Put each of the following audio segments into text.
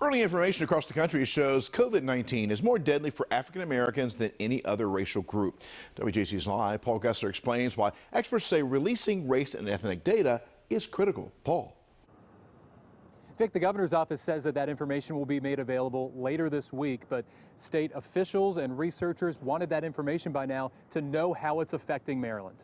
Early information across the country shows COVID-19 is more deadly for African Americans than any other racial group. WJC's Live, Paul Gessler explains why experts say releasing race and ethnic data is critical. Paul. Vic, the governor's office says that information will be made available later this week, but state officials and researchers wanted that information by now to know how it's affecting Maryland.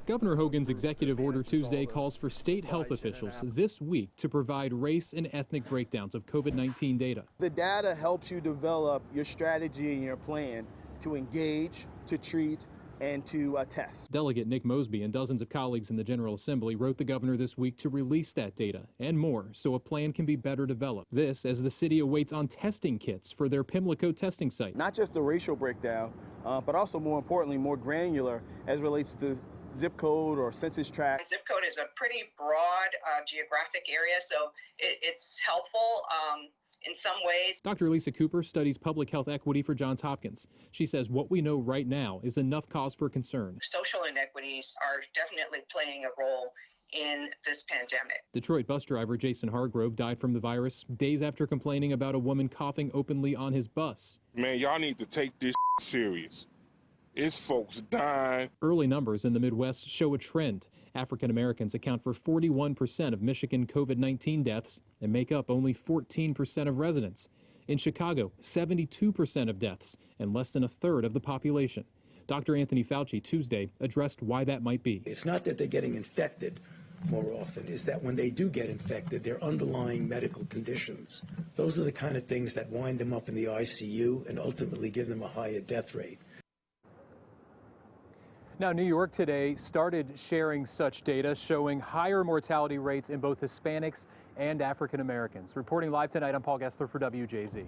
Governor Hogan's executive order Tuesday calls for state health officials this week to provide race and ethnic breakdowns of COVID-19 data. The data helps you develop your strategy and your plan to engage, to treat, and to test. Delegate Nick Mosby and dozens of colleagues in the General Assembly wrote the governor this week to release that data and more so a plan can be better developed. This as the city awaits on testing kits for their Pimlico testing site. Not just the racial breakdown, but also more importantly, more granular as relates to zip code or census tract. Zip code is a pretty broad geographic area, so it's helpful in some ways. Dr. Lisa Cooper studies public health equity for Johns Hopkins. She says what we know right now is enough cause for concern. Social inequities are definitely playing a role in this pandemic. Detroit bus driver Jason Hargrove died from the virus days after complaining about a woman coughing openly on his bus. Man, y'all need to take this serious. It's folks dying. Early numbers in the Midwest show a trend. African Americans account for 41% of Michigan COVID-19 deaths and make up only 14% of residents. In Chicago, 72% of deaths and less than a third of the population. Dr. Anthony Fauci Tuesday addressed why that might be. It's not that they're getting infected more often, it's that when they do get infected, their underlying medical conditions. Those are the kind of things that wind them up in the ICU and ultimately give them a higher death rate. Now, New York today started sharing such data showing higher mortality rates in both Hispanics and African Americans. Reporting live tonight, I'm Paul Gessler for WJZ.